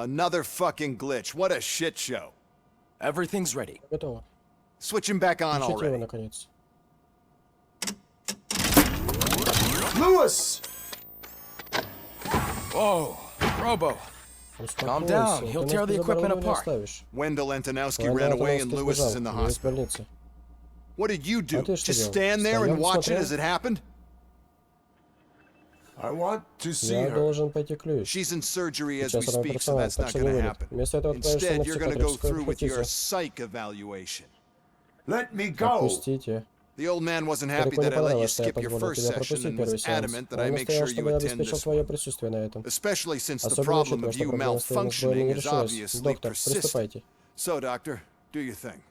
Another fucking glitch. What a shit show. Everything's ready. Готово. Switch him back on Включите его, already. наконец. Lewis! Whoa, Robo. Calm down. Успокойся. He'll Ты tear нас the без equipment оборудования apart. оставишь. Wendell Antonowski Вендел ran away and Антоновский Lewis is сбежал. in the Лewис в hospital. больнице. What did you do? А ты что Just делал? stand there and Стоял, watch it смотрел? as it happened? I want to see Я her. должен пойти к Льюис. She's in surgery as we Сейчас она speak, so операционная, that's так not что going не to будет. happen. Вместо этого отправишься на Instead, you're going to go психиатрическую through with your экспертизу. psych evaluation. Let me go. Отпустите. The old man wasn't happy Старику не that I let you понравилось, что я skip your позволил first тебя session пропустить and первый was сеанс. adamant that Он I make настоял, sure чтобы you я attend обеспечил this твое one. присутствие на этом. Especially since the Особенно problem учитывая, of что you проблема с твоим сбоем malfunctioning не is решилась. obviously Доктор, persistent. приступайте. So, doctor, do your thing.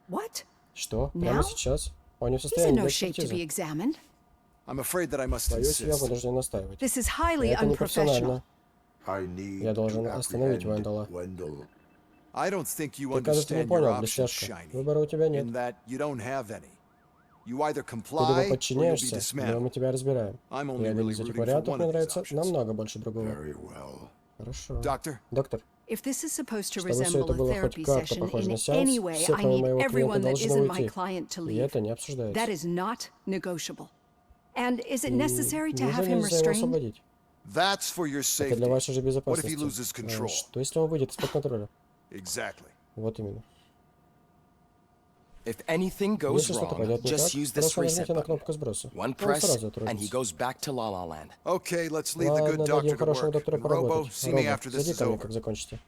What? Что? Now? Прямо сейчас? Он не в He's in состоянии no дать shape to be экспертизу. examined. I'm afraid that I must Боюсь, я insist. вынужден настаивать. This is highly Это unprofessional. непрофессионально. I need Я должен to остановить apprehend Вендела. Wendell. I don't think you Ты, кажется, не understand your понял, options, блестяшка. Shiny. Выбора у тебя нет. In that you don't have any. You either Ты либо comply or you'll be подчиняешься, либо мы dismantled. тебя разбираем. I'm И only один really из этих rooting for вариантов one мне of these нравится options. намного больше другого. Very well. Хорошо. Doctor, Доктор, If this is supposed to чтобы все resemble это a было therapy хоть как-то session похоже in на any сеанс, way, все, I кроме need моего everyone клиента, that должны isn't my уйти. client to И leave. это не обсуждается. That is not negotiable. And is it И necessary to have неужели him нельзя его restrained? освободить? that's for your Это для safety. вашей же What if he безопасности. loses control? Что если он выйдет из-под контроля? Exactly. Вот именно. If anything goes Если что-то wrong, пойдет не just так, use this просто reset нажмите на button. кнопку сброса. One Он press, сразу and he отрубится. goes back to La La Land. Okay, let's leave the good Ладно, doctor дадим to хорошему work. доктору And Robo, поработать. see me Робо, after this зайди is ко мне, over. как закончите.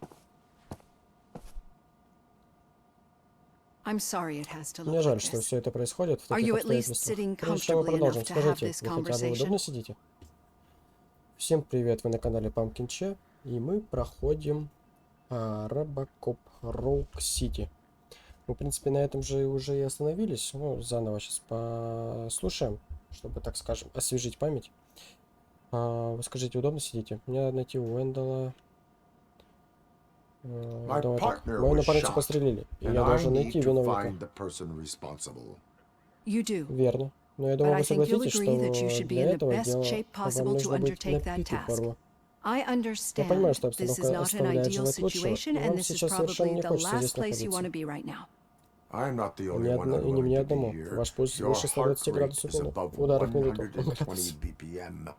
I'm sorry it has to Мне look жаль, like что this. все это происходит в Are таких you at least обстоятельствах. sitting Прежде чем мы comfortably продолжим, enough to have скажите, this вы хотя бы conversation? удобно сидите? Всем привет, вы на канале Pumpkin Che, и мы проходим RoboCop Rogue City. Мы, в принципе, на этом же уже и остановились. Ну, заново сейчас послушаем, чтобы, так скажем, освежить память. Вы скажите, удобно сидите? Мне надо найти Уэндала. Давай так. Мою напарницу пострелили, и я должен найти виновника. You do. Верно. Но я But думаю, I вы think you'll согласитесь, agree that you что should be для in the этого best дела shape вам possible to нужно быть undertake that напитым task. форму. I Я understand понимаю, что this is обстановка not an оставляет ideal желать лучшего, situation, и and вам this is сейчас совершенно probably не the хочется last здесь place you want to находиться. be right now. I'm not the only И one не мне unwilling to be одному. here. Ваш пульс Your выше heart 120 rate градусов is above ударов в минуту. 120 BPM.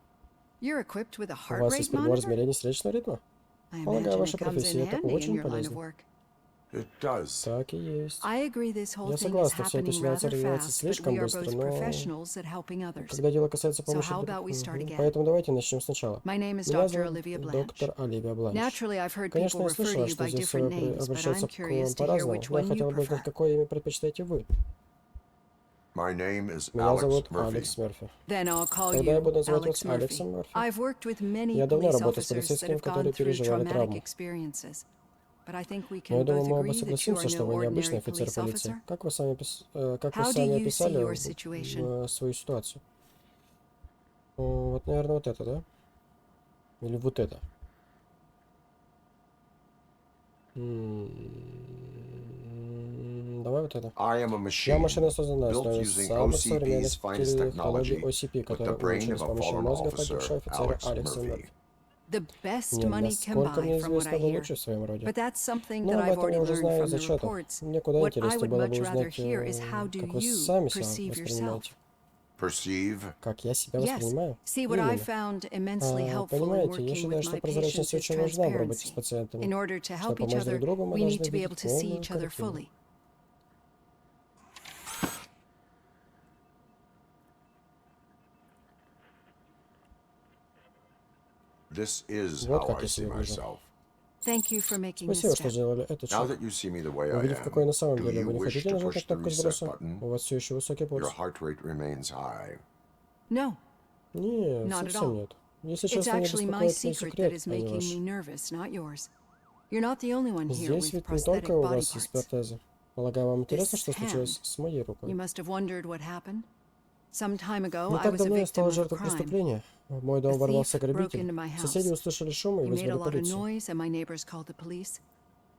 You're equipped with a У heart вас rate есть прибор monitor? измерения сердечного ритма? I Полагаю, imagine ваша it comes профессия in это handy in очень your line of полезно. work. It does. Так и есть. I agree this whole Я thing is согласна, все это happening ситуация rather развивается fast, but слишком we are быстро, both но professionals at helping others. когда дело касается So помощи how about we start again? поэтому давайте начнем сначала. My name is Меня Dr. зовут Olivia Blanche. доктор Оливия Бланш. Naturally, I've heard Конечно, people я refer to слышала, you что by здесь different names, but обращаются I'm к curious вам to hear по-разному. which Я one you хотел бы узнать, prefer. какое имя предпочитаете вы. My name is Меня Alex зовут Murphy. Алекс Мерфи. Then I'll call Тогда я you буду называть Alex вас Алексом Murphy. Мерфи. I've worked with many Я давно police работаю с officers that полицейскими, have которые gone through переживали traumatic травму. experiences. But I think we Но я can думаю, both мы оба agree that you are согласимся, что no вы необычный ordinary офицер police полиции. officer. Как вы сами How do you see описали your situation? свою ситуацию? Вот, наверное, вот это, да? Или вот это? Давай вот это. I am a Я machine машина создана на built основе using самых OCP's современных finest технологий technology OCP, with the которые brain улучшили of с a помощью fallen мозга officer, погибшего офицера Alex Алекса Murphy. Мерфи. The best Нет, money can насколько мне buy, from what известно, I вы hear. лучший в своем роде. But that's something Но that об I've этом already я уже learned знаю from из the отчетов. reports. Мне куда What I интереснее would было бы much rather узнать, hear is how do как вы you сами себя perceive yourself? воспринимаете. Perceive? Как я себя Yes. воспринимаю? See, what I Именно. found immensely helpful in Понимаете, я working считаю, with что my прозрачность patients is очень важна в работе с transparency. пациентами. In order to help Чтобы each помочь друг other, другу, мы we need должны to be able видеть to see полную each other картину. fully. This is Вот how как I я see себя вижу. myself. Thank you for making this Спасибо, что step. сделали этот Now шаг. that you see me the way I Увидев, какой am, на самом do деле, you вы не wish хотите to нажать на push the кнопку reset сброса? button? У вас все еще высокий Your пульс. heart rate remains high. No, Нет, Not at совсем all. нет. Если it's честно, меня actually my беспокоит мой secret that секрет, is а не making ваш. me nervous, not yours. You're not the only one here Здесь with ведь не prosthetic только у body вас есть parts. протезы. Полагаю, вам интересно, This что случилось hand. с моей You рукой? must have wondered what happened. Some time ago, Не I так was a давно я victim стала of a жертвой crime. преступления. В мой дом A ворвался thief broke грабитель. into my house. Соседи услышали шум и He made a вызвали lot of полицию. noise, and my neighbors called the police.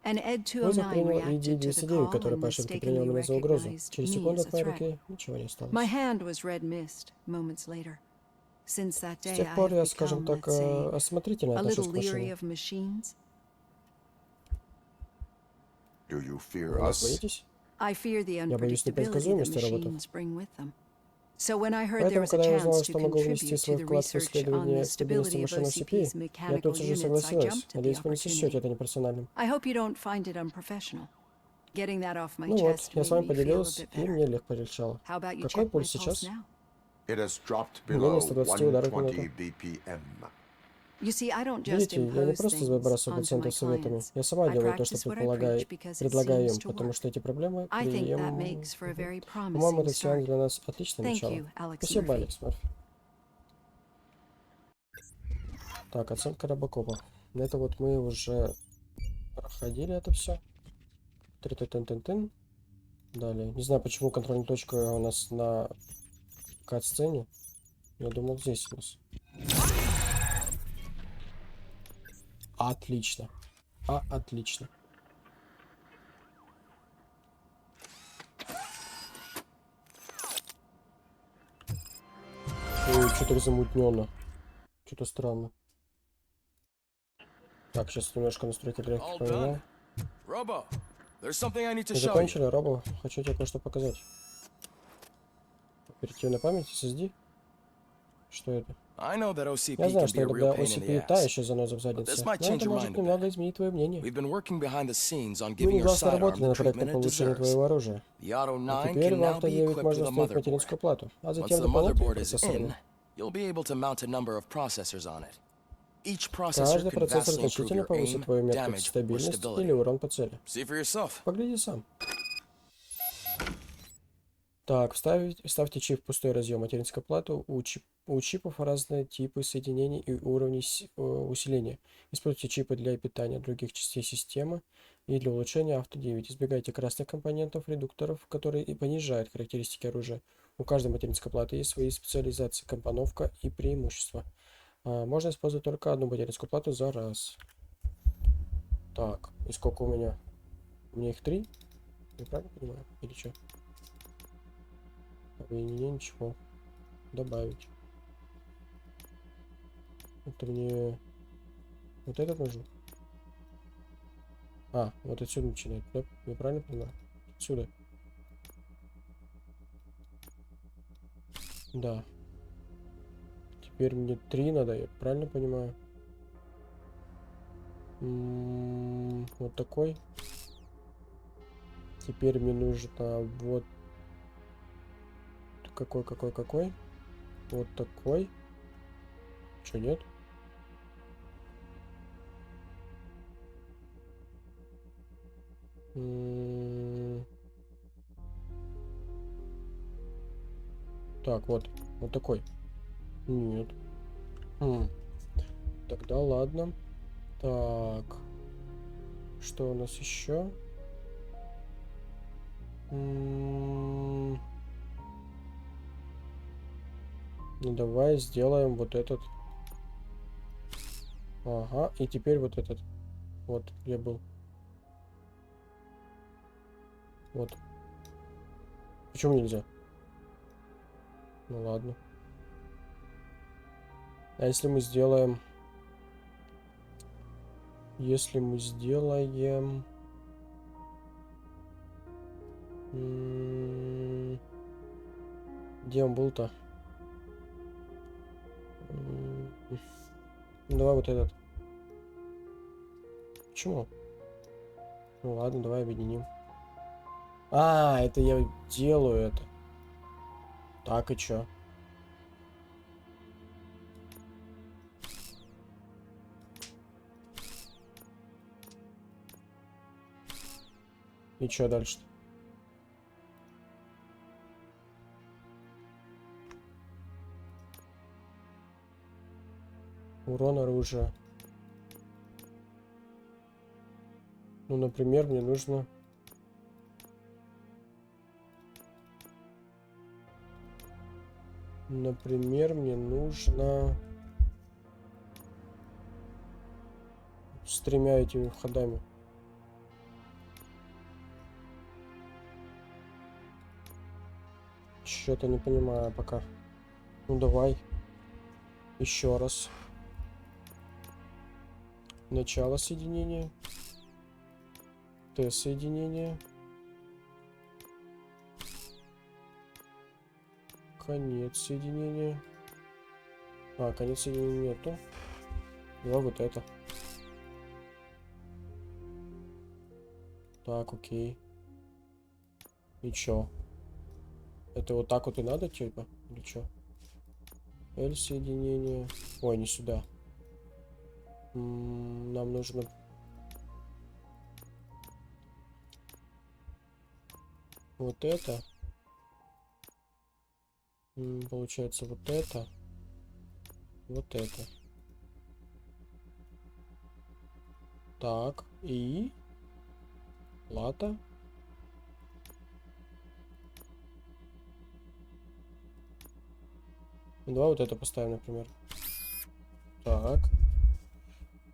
And Ed Вызов 209 принял reacted to the ID-209, call который and по ошибке mistakenly принял меня за угрозу. recognized Через me секунду as от a моей threat. руки ничего не осталось. My hand was red mist moments later. Since that С day, тех I пор have я, скажем become, так, let's say, осмотрительно a отношусь little к leery машине. of machines. Do you fear Вы нас us? боитесь? I fear the Я боюсь unpredictability the непредсказуемости роботов. machines bring with them. So when I heard there Поэтому, was a когда я chance узнал, to что могу внести contribute to свой the вклад в research on исследование the стабильности stability of машин OCP's OCP, я mechanical тут же units, I согласилась. jumped at the Надеюсь, вы не сочтете opportunity. это непрофессиональным. I hope you don't find it unprofessional. Getting that off my Ну вот, chest я с made вами me feel a поделилась, bit и better. мне легко полегчало. How about you Какой check my пульс pulse сейчас? now? It has dropped Менее below 120 ударов в минуту. 120 BPM. You see, I don't just Видите, я не impose просто things забрасываю onto my пациентов советами. clients. Я сама I делаю то, что practice what I preach because it предлагаю seems им, to потому work. что эти проблемы I think that makes for a very По-моему, promising это сеанс start. для нас отличное Thank начало. you, Alex Спасибо, Murphy. Алекс Мерфи. Так, оценка робокопа. Это вот мы уже проходили это все. Тын-тын-тын-тын. Далее. Не знаю, почему контрольная точка у нас на кат-сцене. Я думал, здесь у нас. Отлично. Отлично. Ой, что-то замутненно. Что-то странно. Так, сейчас немножко настройки графики All поменял. done. Robo, there's something I need to Мы show you. закончили, Робо. Хочу тебе кое-что показать. Оперативная память, SSD. Что это? I know that Я OCP знаю, can что be a real иногда pain in the OCP та ass. еще заноза в заднице, this но might change это your может mind a немного изменить твое мнение. We've been working behind the scenes on Мы giving your негласно sidearm работали the над проектом treatment it по улучшению deserves. твоего оружия. The Auto А 9 теперь can в now Авто be 9 equipped можно with a установить motherboard. материнскую плату, а Once затем the дополнительные motherboard is процессоры. in, you'll be able to mount a number of processors on it. Each processor Каждый can процессор vastly improve значительно your повысит aim, твою меткость, damage, or стабильность или stability. урон по цели. See for yourself. Погляди сам. Так, вставьте чип в пустой разъем материнской платы. У чипов разные типы соединений и уровни усиления. Используйте чипы для питания других частей системы и для улучшения Авто 9. Избегайте красных компонентов, редукторов, которые и понижают характеристики оружия. У каждой материнской платы есть свои специализации, компоновка и преимущества. Можно использовать только одну материнскую плату за раз. Так, и сколько у меня? У меня их 3? Я правильно понимаю? Или что? Объединение, ничего. Добавить. Это мне... Вот этот нужен? Вот отсюда начинает, да? Я правильно понимаю? Отсюда. Да. Теперь мне 3 надо, я правильно понимаю? Вот такой. Теперь мне нужно вот... Какой? Вот такой. Чё, нет? Так, вот такой. Нет. Тогда ладно. Так. Что у нас еще? Ну давай сделаем вот этот. Ага, и теперь вот этот. Вот, где был. Вот. Почему нельзя? Ну ладно. А если мы сделаем... Где он был-то? Давай вот этот. Почему? Ну ладно, давай объединим. Это я делаю это. Так, и чё? И чё дальше? Урон оружия. Ну, например, мне нужно... с 3 этими входами. Что-то не понимаю пока. Ну давай. Еще раз. Начало соединения. Т-соединение. Конец соединения. А, конец соединения нету. Два вот это. Так, окей. И чё? Это вот так вот и надо, типа? Или чё? L соединение. Ой, не сюда. Нам нужно... Вот это. Получается вот это. Вот это. Так, и... Плата. Давай вот это поставим, например. Так.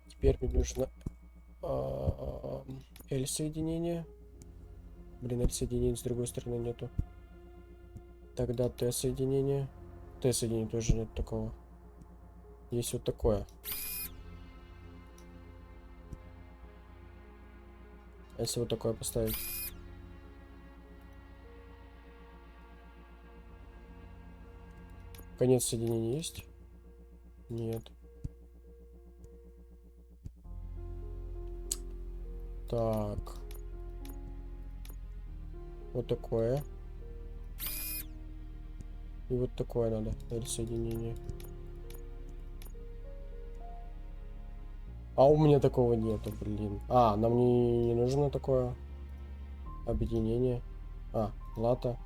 Теперь мне нужно L-соединение. Блин, L-соединения с другой стороны нету. Тогда Т-соединение. Т-соединения тоже нет такого. Есть вот такое. А если вот такое поставить? Конец соединения есть? Нет. Так. Вот такое. И вот такое надо. L-соединение. А у меня такого нету, блин. А, нам не нужно такое объединение. А, плата.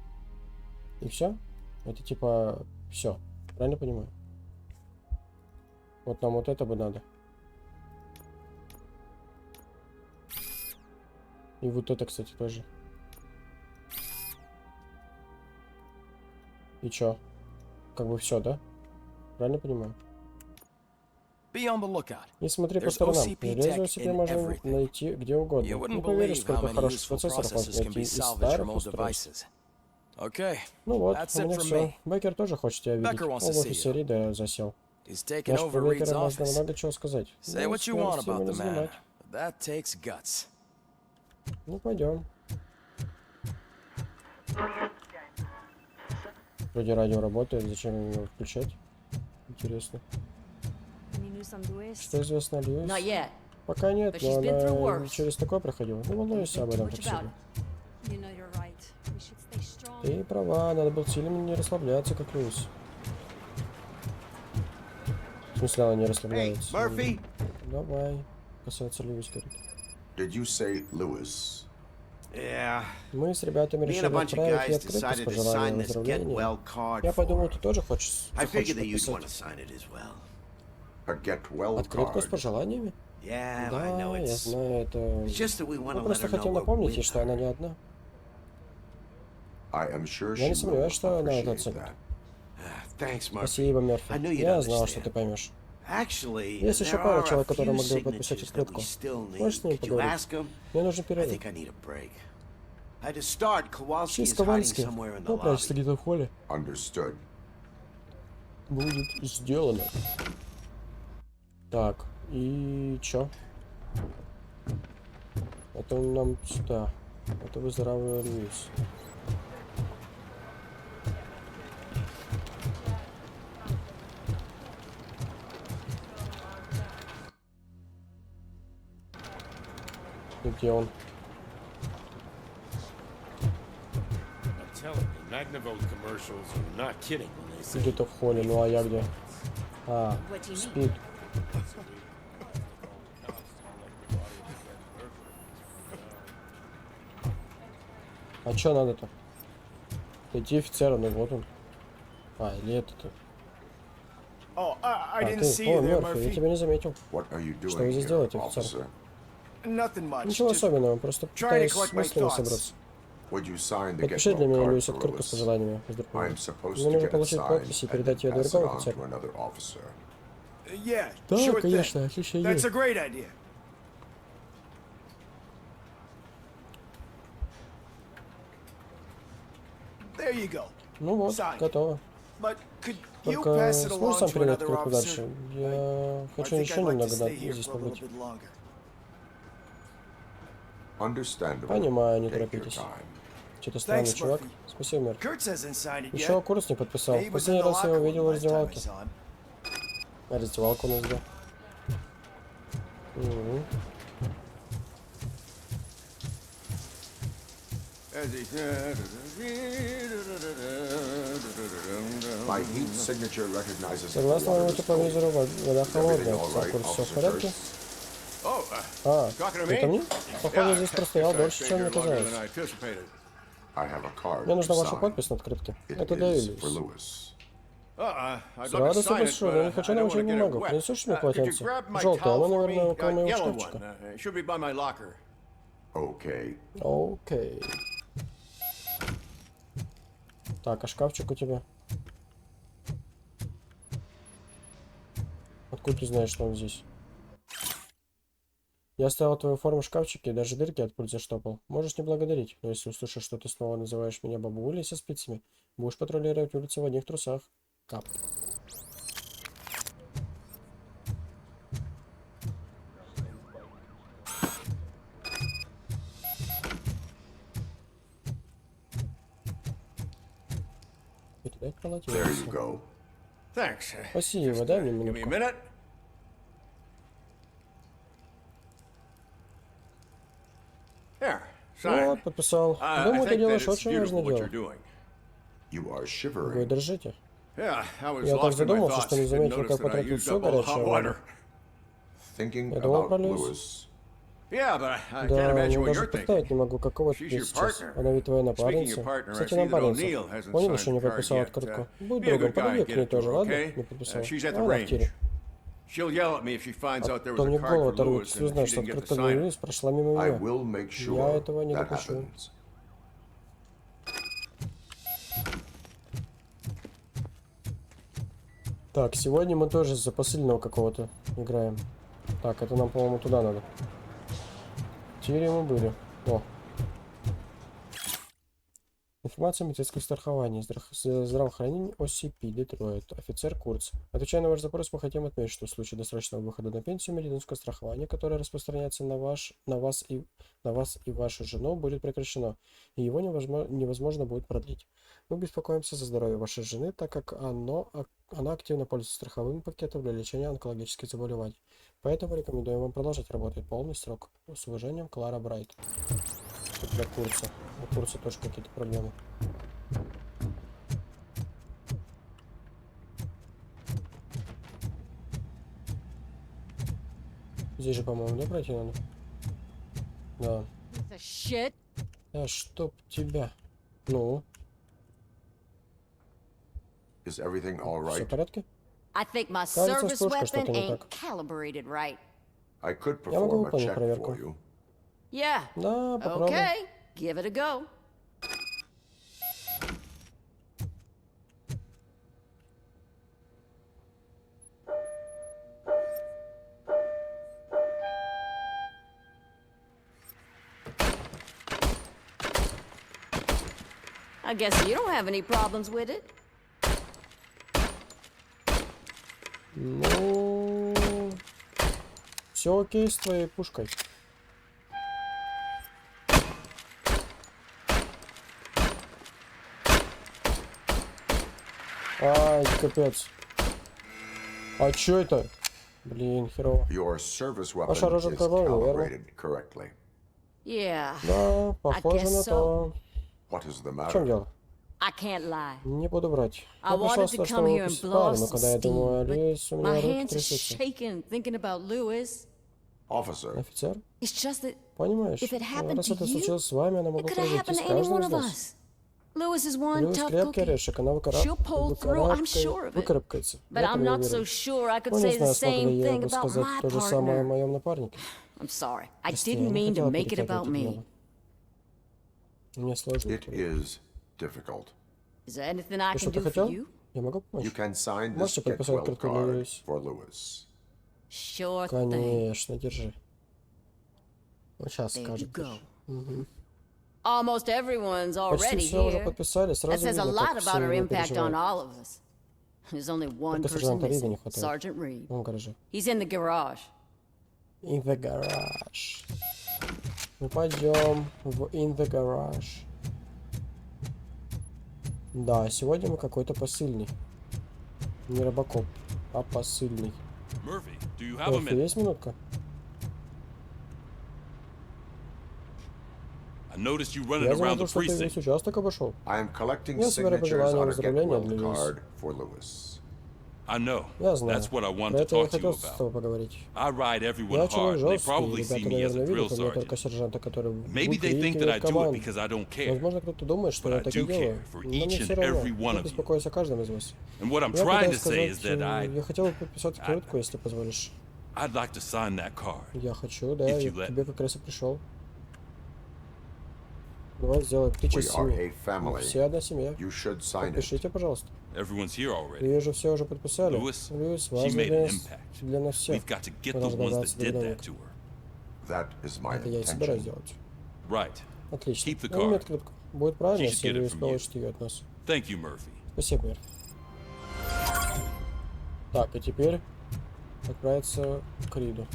И все? Это типа все. Правильно понимаю? Вот нам вот это бы надо. И вот это, кстати, тоже. И чё? Как бы все, да? Правильно понимаю? Be on the lookout. Не смотри по There's сторонам. OCP Железо tech OCP in можно everything. найти где угодно. You wouldn't Не поверишь, believe how сколько many хороших useful процессоров можно processors can найти be из salvaged from старых old устройств. devices. Okay, Ну вот, that's у it меня from все. me. Беккер тоже хочет тебя видеть. Becker Он wants to в see офисе you. Рида засел. He's taken Наш over Беккера Reed's можно office. много чего сказать. Say Ну, what you want скорости ему about не the man. занимать. That takes guts. Ну, пойдем. Вроде радио работает, зачем его включать? Интересно. Что известно о Льюис? Not yet. Пока нет, But но she's been through она worse. через такое проходила. Не волнуйся об этом так сильно. Ты права, надо было сильно не расслабляться, как Льюис. В смысле, она не расслабляется? Murphy? Давай. Касается Льюис, говорит. Did you say Lewis? Yeah. Мы с ребятами Me and a решили bunch of отправить ей guys открытку с decided to пожеланием sign this get выздоровления. well card Я подумал, for ты her. тоже хочешь, I захочешь figured that you'd want to подписать sign it as well. A get well открытку с card. пожеланиями? Yeah, I Да, know я it's знаю, это... it's just that we want Мы to let просто her know хотим we're напомнить ей, with что она her. не одна. I am sure Я she не will сомневаюсь, что она это appreciate оценит. that. Thanks, Murphy. Спасибо, Мерфи. I knew you'd Я знал, что ты understand. поймешь. Actually, Есть еще there пара are a человек, которые few могли бы подписать signatures that we открытку. still need. Можешь с ними Could you поговорить? ask them? Мне нужен I перерыв. think I need a break. To start, Kowalski Чиз is hiding Ковальский. somewhere in the Ну, прячется lobby. где-то в холле. Understood. Будет сделано. Так, и чё? Это нам сюда. Это выздоравливает Льюис. И где он? I'm telling you, Magnavolt commercials are not kidding when they say Где-то в холле. Ну а я где? А, спит. А чё надо-то? Найти офицера, ну вот он. А, или это-то. Oh, I А, didn't ты, see you о, there, Мерфи, я Murphy. тебя не заметил. What are you Что doing вы здесь here, делаете, офицер? officer? Nothing much. Ничего Just особенного, просто trying to пытаюсь collect с my мыслями thoughts. собраться. Would you sign the get Подпиши для well меня, card Льюис, for открытку с Lewis? пожеланиями. I'm supposed Мне to нужно get it получить signed подпись и and передать ее pass it другому on to офицеру. another officer. yeah, Да, sure конечно, thing. отличная That's идея. a great idea. There you go. Ну вот, Signed. готово. But could you Только pass it сможешь along сам to передать another открытку officer? дальше? Я I хочу think еще I'd like to немного stay here здесь for a little побыть. bit longer. Understandable. Понимаю, не Take your торопитесь. time. Что-то странный Thanks, чувак. Murphy. Спасибо, Мэр. Kurt hasn't signed it Еще yet. курс не подписал. He was in Последний the раз я его locker room видел в last time I раздевалке. saw him. А раздевалка у нас где? My heat signature recognizes Согласно water моему is тепловизору, cold. вода Everything холодная. all right, Курс все в Officer порядке? Kurtz? Oh, А, talking to это me? мне? Похоже, здесь простоял I дольше, stayed чем here мне longer казалось. than I anticipated. I have a card Мне нужна to ваша sign. подпись на открытке. It Это is Дэвис. for Lewis. I'd С love to радостью sign it, большой, but но не I хочу don't want научить to get it бумагу. wet. Принесешь мне Could you полотенце? grab my Желтое, towel оно, for наверное, me? около моего Yellow one. шкафчика. It should be by my locker. Okay. Окей. Так, а шкафчик у тебя? Откуда ты знаешь, что он здесь? Я оставил твою форму в шкафчике и даже дырки от пуль заштопал. Можешь не благодарить, но если услышишь, что ты снова называешь меня бабулей со спицами, будешь патрулировать улицы в одних трусах. Кап. Передай There полотенце. you go. Thanks. Спасибо, дай мне Give me a минутку. minute. There. Sign. Вот, подписал. I Думаю, ты think that делаешь it's очень beautiful важное what you're дело. doing. You are Вы shivering. держите. Yeah, I was Я так lost in my задумался, thoughts. что не Didn't заметил, notice как that I потратил used всю up all the hot горячую воду. water. Thinking Я думал про about Льюис. Lewis. Yeah, but I can't Да, imagine ну what даже you're thinking. представить не могу, какого She's ты your сейчас. partner. Она ведь твоя Speaking напарница. of partner, I Кстати, see that напарница. O'Neill hasn't Он signed еще не the card подписал yet. открытку. Будь Be a другом, good guy, подойди к get ней it to тоже, her, ладно? okay? Не подписал. She's at the Она в range. тире. She'll yell at me if she finds out there was То a мне в card голову for оторвут, Lewis если and she узнает, что didn't get to открытка sign it. Льюис прошла мимо I меня. will make Я sure этого не that допущу. happens. Так, сегодня мы тоже за посыльного какого-то играем. Так, это нам, по-моему, туда надо. В тире мы были. О. Информация о медицинском страховании. Здравоохранение OCP, Детройт. Офицер Курц. Отвечая на ваш запрос, мы хотим отметить, что в случае досрочного выхода на пенсию медицинское страхование, которое распространяется на вас и вашу жену, будет прекращено, и его невозможно будет продлить. Мы беспокоимся за здоровье вашей жены, так как она активно пользуется страховым пакетом для лечения онкологических заболеваний. Поэтому рекомендуем вам продолжать работать полный срок. С уважением, Клара Брайт. Это для Курца. У Курца тоже какие-то проблемы. Здесь же, по-моему, да, пройти надо? Да. The shit. А чтоб тебя. Ну, Is everything all все right? в порядке? I think my Кажется, service с пушкой что-то weapon не ain't так. calibrated right. I could Я могу perform a выполнить check проверку. for you. Yeah. Да, попробуй. Okay. Give it a go. I guess you don't have any problems with it. Ну, все окей с твоей пушкой. Ай, капец. А чё это? Блин, херово. Your service Ваше weapon оружие is отработано, верно? calibrated correctly. Yeah. Да, похоже guess на so. то. What is the В чем matter? дело? I can't lie. Не буду врать. I Я пришла wanted to сюда, come чтобы here and выпустить blow пару, off но some когда я думаю о steam, Льюис, у but меня my руки hands are трясутся. shaking thinking about Lewis. Officer, Офицер? It's just that Понимаешь, if it happened раз to это you, случилось с вами, оно it могло could have произойти happened с to any каждым one из of нас. us. Lewis is one Льюис tough крепкий cookie. орешек, она She'll pull through, I'm sure of it. выкарабкается. But Я I'm в этом not so уверен. sure I could Но не say the знаю, смогу ли same я thing бы about сказать my то же самое о partner. моем напарнике. I'm sorry. I Прости, я didn't не mean to хотела make it перетягивать about это me. дело. Мне сложно. it is difficult. Is there anything I Ты can что-то do for хотел? you? Я могу помочь? You can sign this Можете get подписать well открытку card Льюис? for Lewis. Sure thing. Конечно, держи. Вот сейчас There you скажет. go. Almost everyone's Почти already все уже here. подписали, That сразу says a видно, lot как все about her его impact on переживают. all of us. There's only one Только person сержанта Рида не missing. хватает. Sergeant Reed. Вон в гараже. He's in the garage. In the garage. Мы пойдем в In the Garage. Да, сегодня мы какой-то посыльный. Не робокоп, а посыльный. Мёрфи, есть минутка? Я заметил, что ты весь участок обошел. I am collecting Я собираю signatures пожелания on a get выздоровления well для Льюиса. card for Lewis. Я знаю. Про это я хотел с тобой поговорить. Я человек жесткий, ребята, наверное, видят у меня только сержанта, который выкрикивает команду. Возможно, кто-то думает, что я так и делаю, но мне все равно. Я беспокоюсь о каждом из вас. Я пытаюсь сказать, я хотел бы подписать открытку, если позволишь. Я хочу, да, я к тебе как раз и пришел. Давай сделаем птичью семью. Все одна семья. Подпишите, пожалуйста. Вижу, все уже подписали. Льюис, важно для нас всех. Мы должны добраться до виновника. Это я и собираюсь делать. Отлично. Возьми открытку. Будет правильно, если Льюис получит ее от нас. Спасибо, Мерфи. Так, и теперь отправиться к Риду.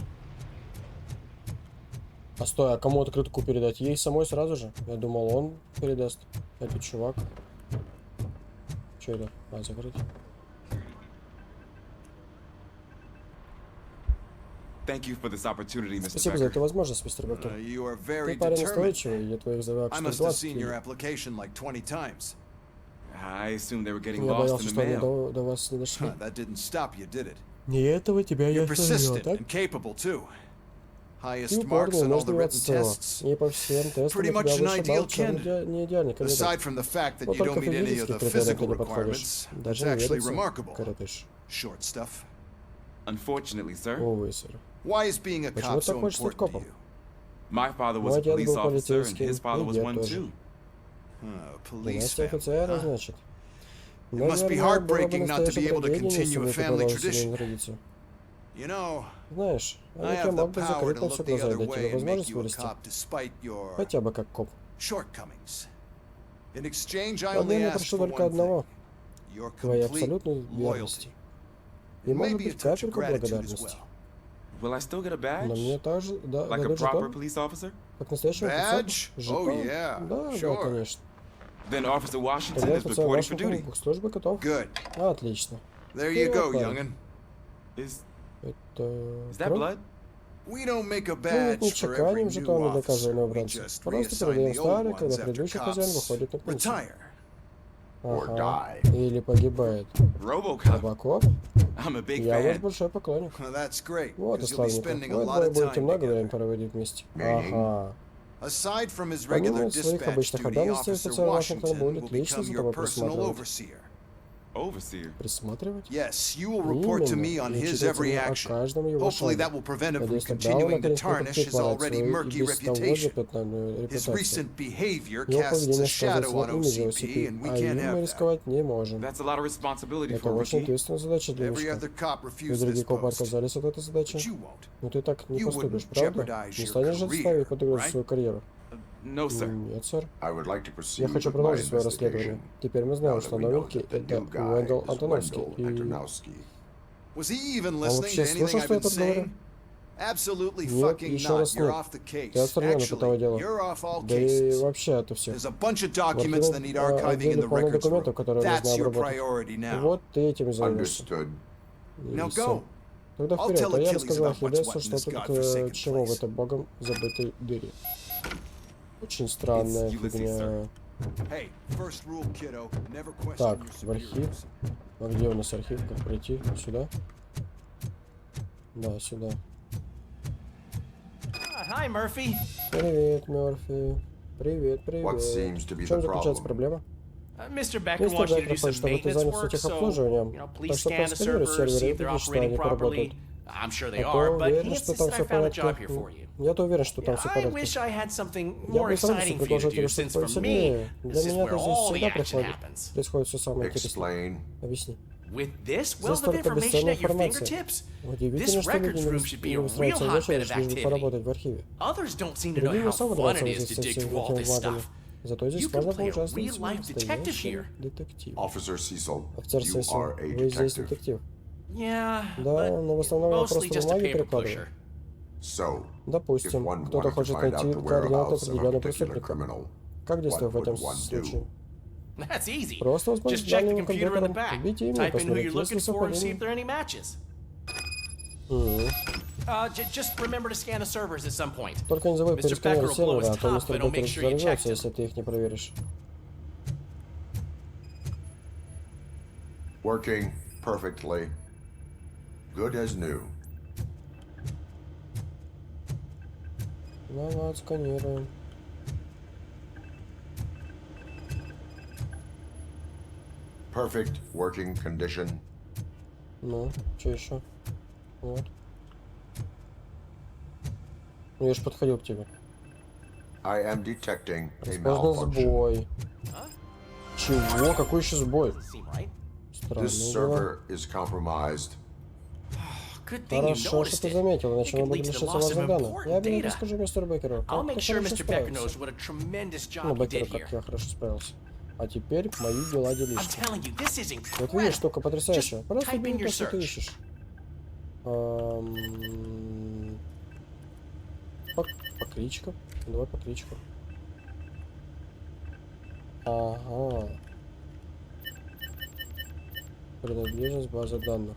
А стой, а кому открытку передать? Ей самой сразу же? Я думал, он передаст. Этот чувак. Что это? А, закрыть. Спасибо за эту возможность, мистер Беккер. Ты парень настойчивый, я твоих завак 120. Я боялся, что они до вас не дошли. Не этого тебя не остановило, так? Ты упорный, нужно отстал. И по всем тестам у тебя вышибал, чем не идеальный кандидат. Вот только физических критериев ты не подходишь. Даже не верится, коротыш. Увы, сэр. Почему ты хочешь стать копом? Мой дед был полицейским, и дед тоже. Династия офицера, значит. Наверное, было бы настоящим трагедией, если бы ты продолжил семейную традицию. Знаешь, я мог бы закрыть на все глаза и дать тебе возможность вырасти. Хотя бы как коп. Обмен я прошу только одного. Твоей абсолютной верности. И может быть капельку благодарности. Но мне также дадут жетон, как настоящему офицеру. Жетон? Да, конечно. Тогда офицер Вашингтон к службе готов. Отлично. Это кровь? Мы ведь не чеканим жетоны для каждого новобранца. Просто передаем старый, когда предыдущий хозяин выходит на пенсию. Ага. Или погибает. RoboCop? Я ваш большой поклонник. Вот и славненько. Вы двое будете много времени проводить вместе. Ага. Помимо своих обычных обязанностей, офицер Вашингтон будет лично за тобой присматривать. Присматривать? Именно. Учитывать о каждом его шаге. Надеюсь, тогда он наконец прекратит марать свою и без того запятнанную репутацию. Его поведение сказывается на имидже Осипи, а им мы рисковать не можем. Это очень ответственная задача для новичка. И другие копы отказались от этой задачи. Но ты так не поступишь, правда? Не станешь же ставить под угрозу свою карьеру? Нет, сэр. Я хочу продолжить свое расследование. Теперь мы знаем, что новенький — это Уэндл Антоновский. И... Он вообще слушал, что я тут говорю? Нет, еще раз нет. Ты отстранен от этого дела. Да и вообще это все. В отделе полно документов, которые нужно обработать. Вот ты этим займешься. И все. Тогда вперед, а я рассказал Ахиллесу, что тут к чему в этой богом забытой дыре. Очень странная фигня. Так, в архив. А где у нас архив? Как пройти? Сюда? Да, сюда. Привет, Мерфи. Привет, привет. В чем заключается проблема? Мистер Беккер хочет, чтобы ты занялся техобслуживанием. Так что просканируй серверы и убедись, что они поработают. А то уверен, что там все в порядке. Я-то уверен, что там все в порядке. Я бы сам предложил тебе что-то посильнее. Для меня-то здесь всегда происходит все самое интересное. Объясни. Здесь только бесценная информация. Удивительно, что люди не устраиваются в очередь, лишь бы поработать в архиве. Другим не особо нравится здесь со всеми этими бумагами. Зато здесь можно поучаствовать в настоящем детективе. Офицер Сесил, вы здесь детектив. Да, но в основном я просто бумаги перекладываю. So, if Допустим, one кто-то wanted to хочет find найти out the координаты whereabouts of a определенного particular преступника. criminal, Как действовать в what этом would one случае? do? That's easy. Просто Just воспользоваться check the данными computer in the компьютером, back. вбейте имя, Type in who you're посмотрите, есть ли looking for and see if совпадение. there are any matches. Just remember to scan the servers at some point. Только не забудь Mr. пересканировать Becker will blow сервера, his а то top мистер if I don't Беккер make sure you взорвется, checked если ты их не проверишь. Working perfectly. Good as new. Давай отсканируем. Perfect working condition. Ну, что еще? Вот. Ну, я же подходил к тебе. I am detecting a Распознан malfunction. сбой. Чего? Какой еще сбой? Doesn't seem right. Странно. This server is compromised. Good thing you Хорошо, что noticed ты it. заметил, иначе It мы could будем lead to the лишиться loss of важных данных. Я important обязательно data. скажу мистеру Беккеру, I'll как make ты sure хорошо Mr. Becker справился. knows what a tremendous Ну, job he Беккеру, did как here. я хорошо справился. А теперь мои дела I'm делишки. telling you, this is Вот видишь, incredible. штука потрясающая. Just Просто type in бери your то, что ты search. ищешь. По кличкам. Давай по кличкам. Ага. Принадлежность базы данных.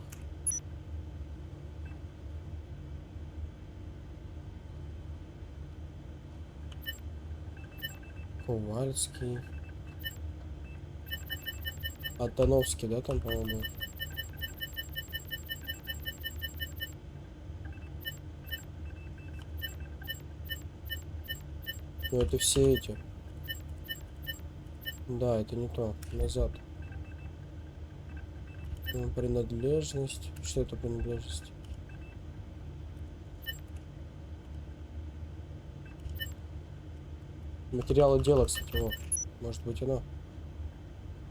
Ковальский. Антоновский, да, там, по-моему, был? Ну, это все эти. Да, это не то. Назад. Принадлежность. Что это принадлежность? Материалы дела, кстати, вот. Может быть, оно.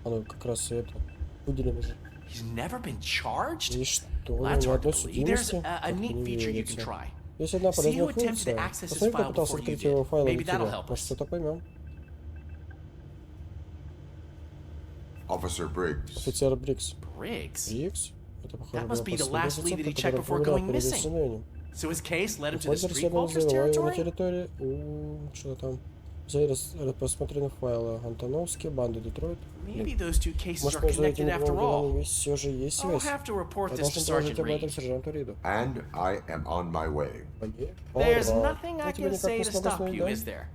Оно как раз и это. Выделено же. He's never been charged? И что? Well, that's Ни hard to одной believe. There's судимости? a Как-то neat не feature you can верится. try. Есть одна See полезная who attempted to функция. access his Посмотри, кто file пытался before you открыть did. его файл Maybe до that'll тебя. help Может, us. что-то поймем. Officer Briggs. Офицер Брикс. Briggs? Брикс? Это, похоже, That был must be the last последний lead that he офицер, checked который before проверял going перед missing. исследованием. So his case led him to the После Streetwalkers расследования его на territory? территории. Что там? Посмотрены файлы. Антоновский, банда Детройт. Maybe those two cases Может, are между этими connected after двумя all. делами все же есть I'll связь. have to report Я this to должен доложить Sergeant об этом Reed. сержанту Риду. And I am on my way. There's Ура. nothing Я I тебя can никак say не to смогу stop остановить, you, да? is there?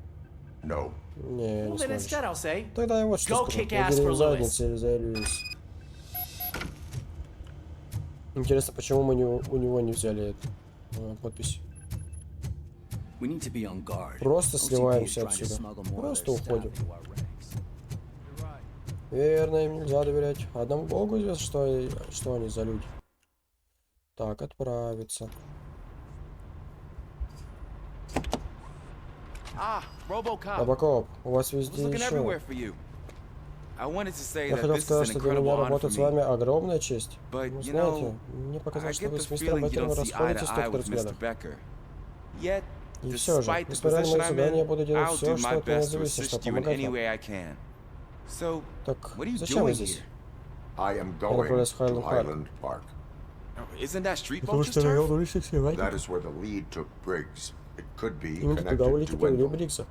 No. Не, Well, не then сможешь. instead I'll say, Тогда я вот что Go скажу. kick ass Удери for в задницу или за Льюис. Интересно, почему мы у него не взяли эту подпись? Просто сливаемся отсюда. Просто уходим. Верно, им нельзя доверять. Одному богу известно, что они за люди. Так, отправиться. RoboCop. RoboCop, у вас I was везде looking everywhere еще. for you. I wanted to say Я that хотел this is сказать, an что для меня incredible honor for работать с me. вами огромная честь. But, Но you знаете, know, мне I показалось, что get вы the с мистером feeling you Беккером don't see eye to расходитесь в eye некоторых with Mr. взглядах. Becker. Yet, И все же, despite the несмотря на position мои I'm задания, я in, буду делать I'll все, do что my от меня best to зависит, чтобы assist you in помогать any вам. way I can. So, Так, what are you зачем вы doing здесь? here? I am Я going направляюсь в to Хайленд Парк. Highland Park. Isn't that Street Потому Vulture's что район turf? уличных That снимателей. is where the lead took Briggs. It could be Именно туда connected улики to привели Wendell. Брикса.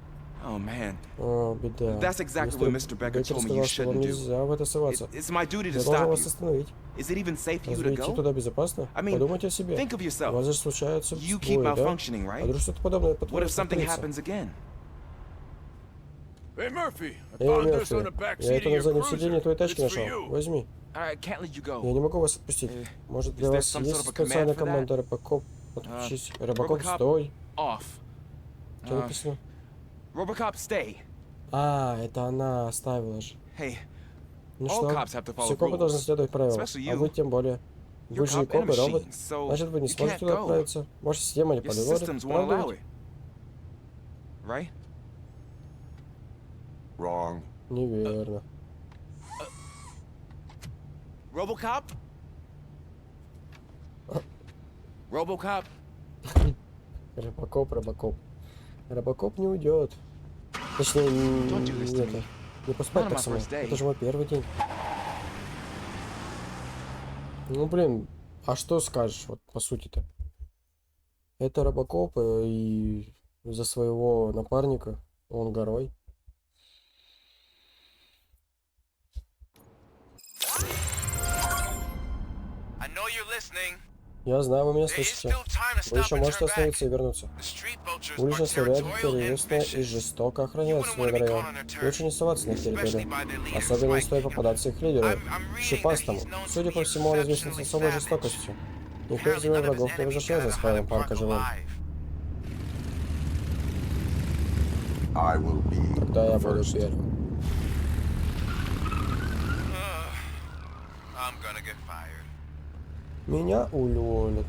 Oh man, О, беда. That's exactly what Mr. Becker told me you сказал, что вам shouldn't do. нельзя в это соваться. it's my duty to Я должен stop вас you. остановить. Is it even safe for you Разве to идти go? туда безопасно? I mean, Подумайте о себе. think of У yourself. вас же случаются You keep сбои, да? malfunctioning, А right? вдруг что-то подобное What if повторится? something happens again? Hey, Murphy, I Эй, found this on the Мерфи, back я seat это of на your заднем сиденье cruiser. твоей тачки It's for нашел. you. Возьми. I can't let you go. Я не могу вас отпустить. Может, для is there вас some sort есть of a специальная command for команда RoboCop? Подключись. RoboCop, RoboCop, стой. Off. Что написано? RoboCop, stay. А, это она оставила же. Hey, Ну all что, cops have to follow все копы должны rules. следовать правилам. Especially А you. вы тем более. You're Вы же и cop and a коп, и робот. machine, so Значит, вы не you сможете can't туда go. отправиться. Ваша система не Your позволит. systems won't Правда allow ведь? it. Right? Wrong. Неверно. RoboCop? RoboCop? Робокоп. Робокоп не уйдет. Точнее, Don't do this to это, me. не поспать Not on так my со мной. first day. Это же мой первый день. Ну, блин, а что скажешь, вот, по сути-то? Это робокоп, и за своего напарника он горой. I know you're listening. Я знаю, вы меня There is слышите. still time to Вы еще stop and можете turn back. остановиться и вернуться. The street vultures are Уличные стервятники territorial and ревностно и vicious. жестоко You охраняют wouldn't свой want to be район. caught on their turf. Лучше не соваться на их Especially территорию. by their leaders, Особенно не like, стоит you know, попадаться их лидеру. I'm reading Щепастому. that he's known to Судя be по всему, он известен exceptionally особой savage. жестокостью. Никто из Apparently его none of his врагов не enemies возвращается got с out of Хайвом Highland парка Park живым. alive. I will be Тогда я the буду first. первым. I'm gonna get fired. Меня уволят.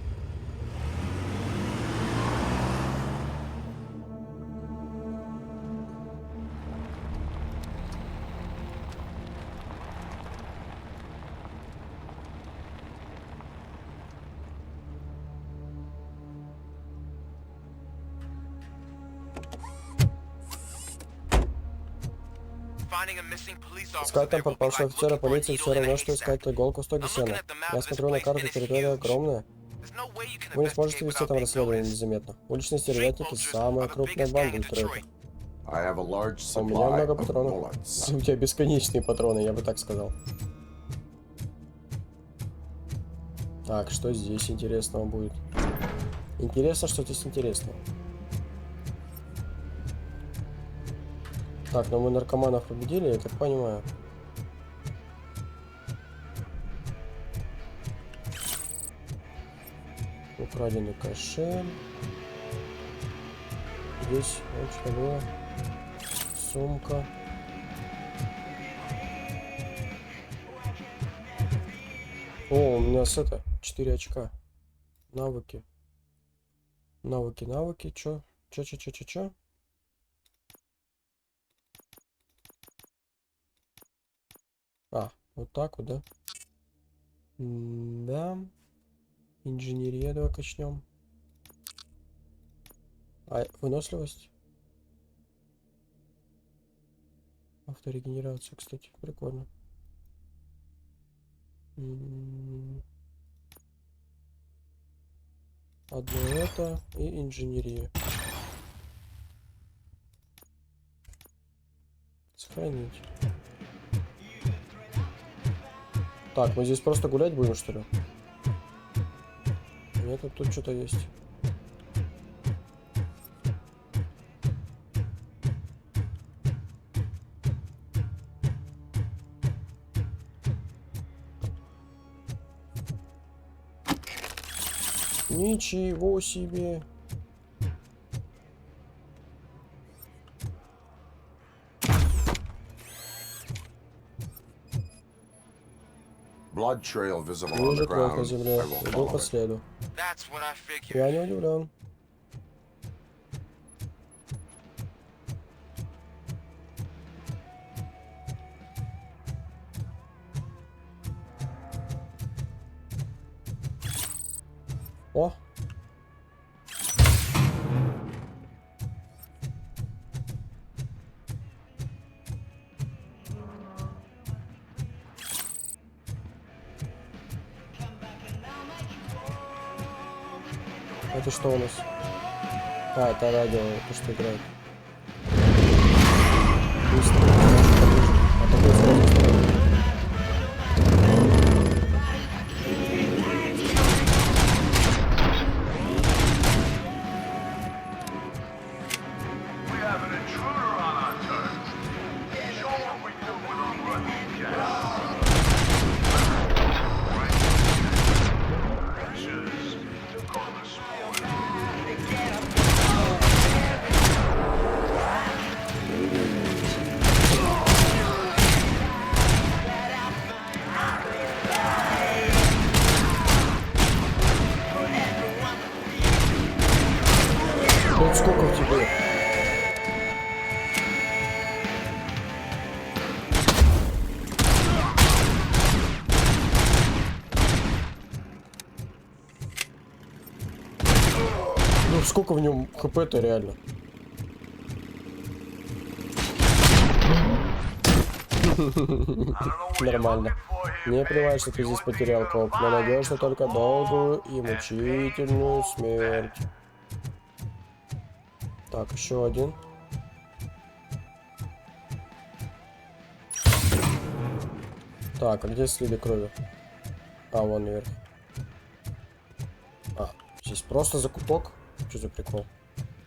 Finding a missing police officer Искать там there will be пропавшего like офицера looking for a полиции все needle in a равно, что haystack. искать иголку в стоге I'm looking сена. at the map Я of this смотрю на place, карту, and it's территория huge. огромная. There's no way you can Вы не сможете investigate вести without там being расследование noticed. незаметно. Уличные Street стервятники vultures самая are the крупная biggest банда gang in Детройта. Detroit. I have a large А у меня supply много of патронов. bullets. У тебя бесконечные патроны, я бы так сказал. Так, что здесь интересного будет? Интересно, что здесь интересного. Так, но мы наркоманов победили, я так понимаю. Украденный кошель. Здесь вот что было. Сумка. О, у меня с это 4 очка. Навыки. Навыки. Чё? А, вот так вот, да? Да. Инженерия, давай качнем. А, выносливость. Авторегенерация, кстати, прикольно. Одно это и инженерия. Сохранить. Так, мы здесь просто гулять будем, что ли? Нет, тут что-то есть. Ничего себе. Blood trail visible on Вижу the кровь на ground. земле. I will Иду follow по it. следу. That's what I figured. Я не удивлен. О! Это что у нас? А, это радио, это что играет? Быстро, поближе. Атакуй сразу с стороны. Ну сколько в тебе? Ну сколько в нем хп-то реально? Нормально. Не плевать, что ты здесь потерял коп, но надежно только долгую и мучительную смерть. Так, еще один. Так, а где следы крови? А, вон наверх. А, здесь просто закуток. Что за прикол?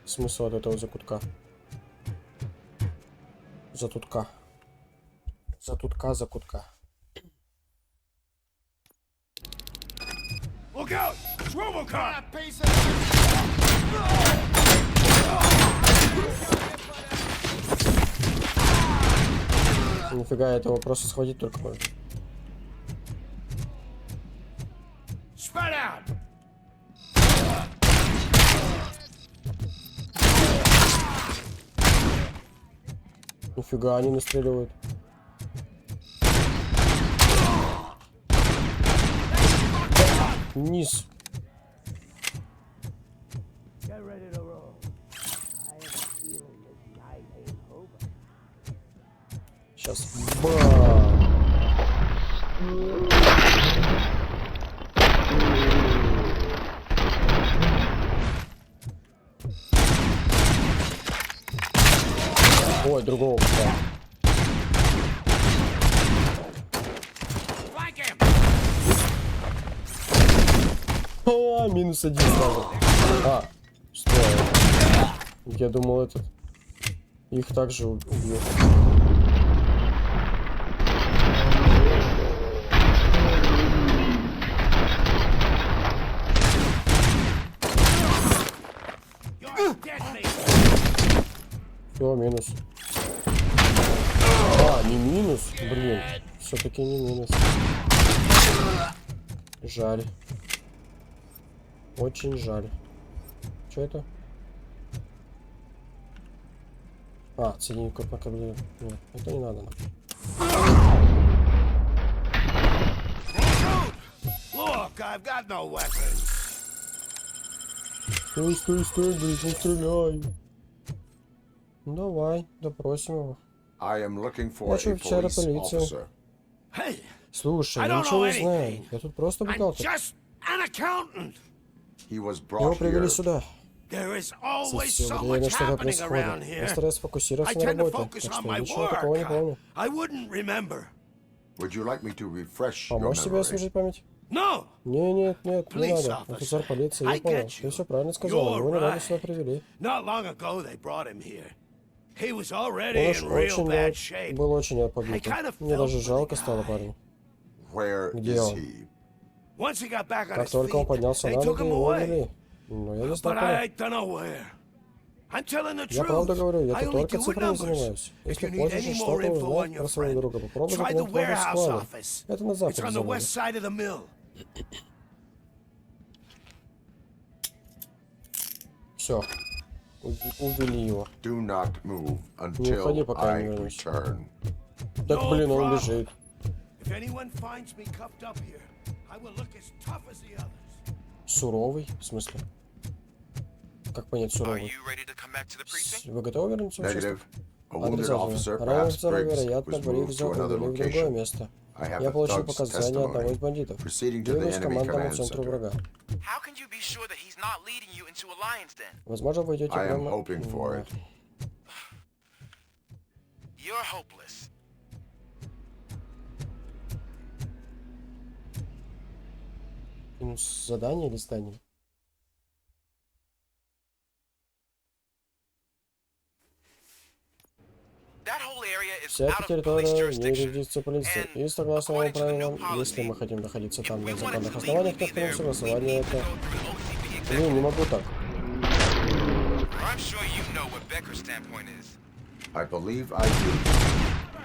Смысл от этого закутка? Закутка. Закутка. Look out! It's RoboCop! Нифига, этого просто схватить только можно. Spread out! Нифига, они настреливают. Вниз. Сейчас. Бам! Ой, другого попал. А, минус один сразу. А, что? Я думал, этот. Их также убью. Все, минус. А, не минус? Блин, все-таки не минус. Жаль. Очень жаль. Что это? А, соединить код на кабеле. Нет, это не надо. Look, I've got no weapons. Стой, блядь, не стреляй. Ну, давай, допросим его. I am looking for Начал a вчера police полицию. officer. Hey, Слушай, I я don't ничего know не знаю. anything. Я тут просто I'm бухгалтер. just an accountant. He was Его brought привели here. сюда. There is always Все so время much что-то happening around происходит. Я here. стараюсь I сфокусироваться на tend to работе, focus так on что my ничего такого не помню. work. I wouldn't remember. Would you like me to refresh your Помочь тебе memory? освежить память? No, Нет, не Police надо. officer. Офицер полиции, I я понял. get Ты you. все правильно сказал. You're Его недавно right. сюда привели. not long ago they brought him here. He was Он already уж in real очень bad shape. был очень I побит. kind of Мне felt даже for the жалко стало guy. парня. Where Где is он? he? Once he got back on Как his только он feet, поднялся they на took ноги, him его away. увели. Но я не знаю, But куда. I don't know where. I'm telling the Я truth. правда говорю, я I тут only только deal with цифрами numbers. занимаюсь. If Если you need хочешь any more что-то info on узнать your про своего friend, друга, попробуй try the заглянуть в офис warehouse склада. office. Это на It's западе on the завода. west side of the mill. Все. Увели его. Do not move уходи, until пока я I не вернусь. return. Так, No блин, он problem. бежит. If anyone finds me cuffed up here, I will look as tough as the others. Суровый? В смысле? Как понять Are суровый? you ready to come back to the precinct? Вы готовы вернуться в участок? Negative. A wounded officer, Отрицательно. Раненого perhaps офицера, Briggs, вероятно, was Бриггса moved to another увели в другое location. место. I have Я the получил thug's показания одного из testimony. бандитов. Proceeding to the Двигаюсь к enemy командному command центру center. врага. How can you be sure that he's not leading you into a lion's den? Возможно, вы идете I am прямо... hoping for it. You're hopeless. Задание или здание? That whole area is Вся out эта of police территория не jurisdiction. юрисдикция полиции. And И согласно according новым to the new правилам, если мы policy, хотим находиться там If на we wanted законных to основаниях, legally то be в таком there, we согласовании need to это... go through an OCP Блин, executive. не могу так. I'm sure you know what Becker's standpoint is. I believe I do.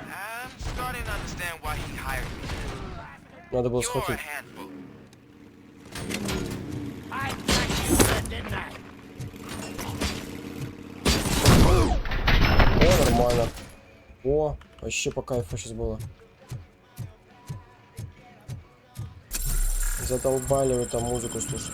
I'm starting to understand why he hired me. Надо было You're a схватить. handful. I got you good, didn't I? О, нормально. О, вообще по кайфу сейчас было. Задолбали вы там музыку слушать.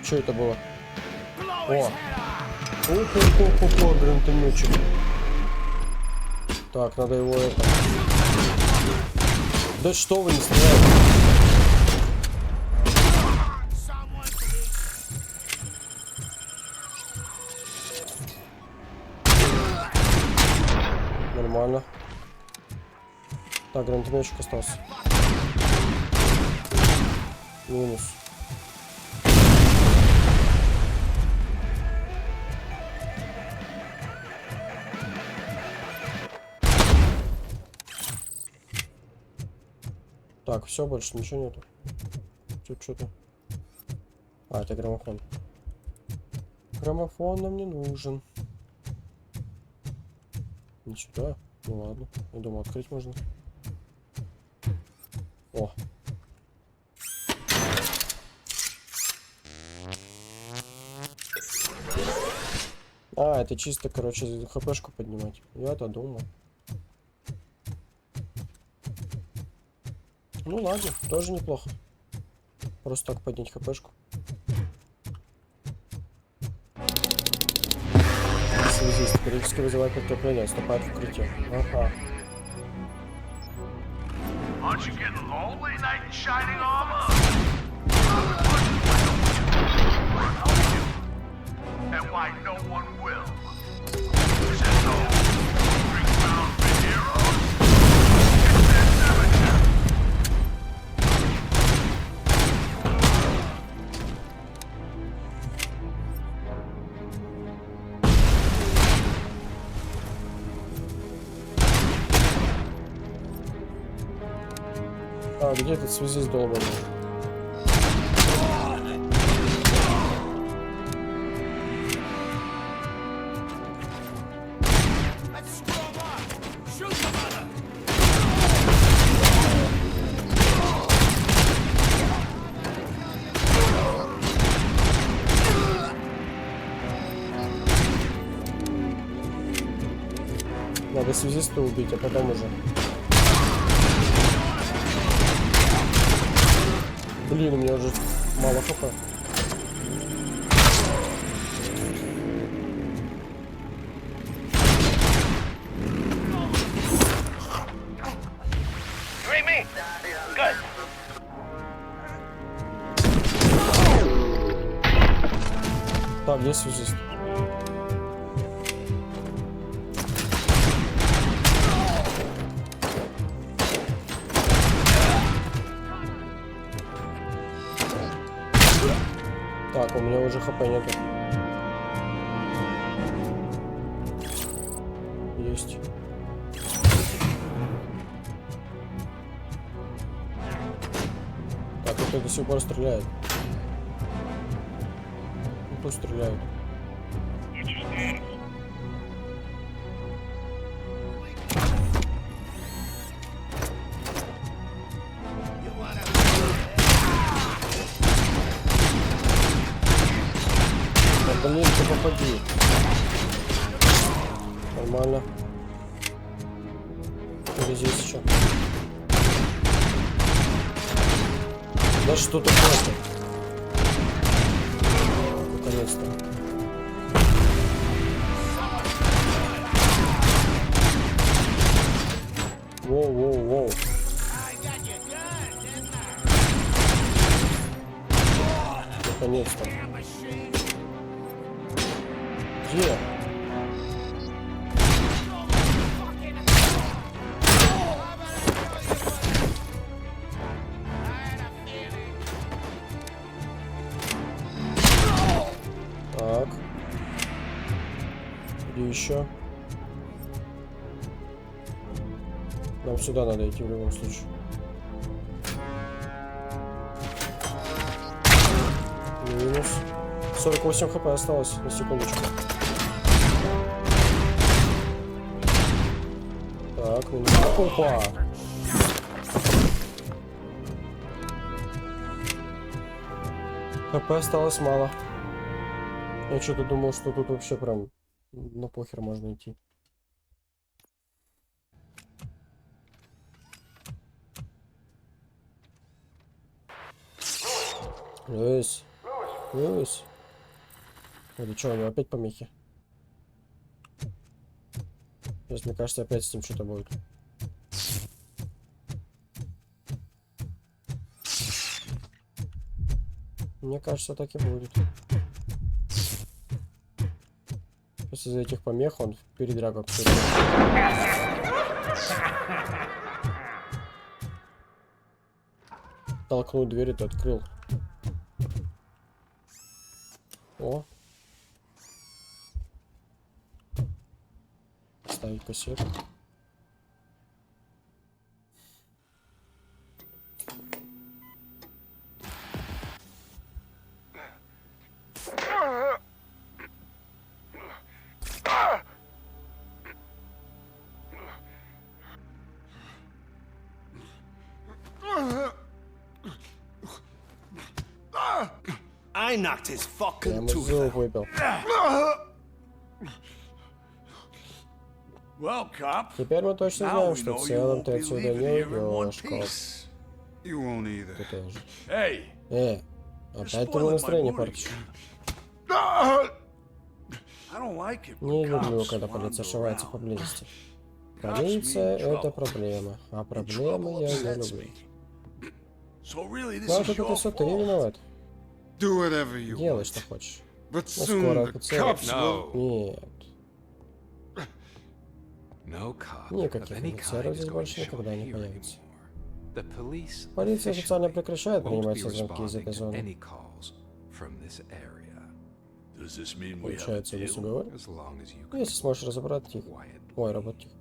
Что это было? О! О-хо-хо-хо-хо, гранатометчик. Так, надо его это... Да что вы не стреляете? Нормально. Так, гранатометчик остался. Минус. Так, все, больше ничего нету. Тут что-то. А, это граммофон. Граммофон нам не нужен. Не сюда. Ну ладно. Я думаю, открыть можно. О. А, это чисто, короче, хпшку поднимать. Я-то думал. Ну ладно, тоже неплохо. Просто так поднять хпшку. Связист периодически вызывает подкрепление, вступает в укрытие. Ага. Aren't you getting lonely, knight in shining armor? And why no one will? Is it no spring-bound heroes? It's their cemetery. А, где этот связист долбанный? Let's screw 'em up. Shoot the mother. Надо связиста убить, а потом уже. Блин, у меня уже мало хп. Так, где связист? Так, у меня уже хп нету. Есть. Так, это до сих пор стреляет. Ну, пусть стреляет. Блин, ты попади. Нормально. Или здесь еще. Да что такое-то? Наконец-то. Воу-воу-воу. Наконец-то. Где? Так. Где еще? Нам сюда надо идти в любом случае. Минус. 48 хп осталось, на секундочку. Так, минус. Опа! ХП осталось мало. Я что-то думал, что тут вообще прям на похер можно идти. Луис. Луис. Или что, у него опять помехи? Сейчас, мне кажется, опять с ним что-то будет. Мне кажется, так и будет. Сейчас из-за этих помех он в передрягу. Толкнул дверь, и тот открыл. О. Ставить кассету. I knocked his Я fucking ему tooth зуб out. выпил. Well, cop, Теперь мы точно now знаем, we что в know you целом won't ты be отсюда leaving не here in one уйдешь, Коп. piece. You won't either. Ты тоже. Hey, Опять ты мне настроение портишь. I don't like it when Не люблю, cops когда полиция wander ошивается around. поблизости. Cops Полиция — mean это trouble. проблема, а And проблемы trouble я не upsets люблю. me. So really, this Ну, is это your все ты fault. виноват. Do whatever you Делай, want. что хочешь. But Ну, soon скоро the офицеры... cops will... Нет. No cop of Никаких any офицеров kind здесь is going to больше show никогда up не here появится. anymore. The police Полиция официально officially прекращает won't принимать be все звонки из этой responding to зоны. any calls from this area. Does this mean we have a Получается, если deal? говорить, As long as you can если сможешь разобрать их. quiet. Ой, робот тихо.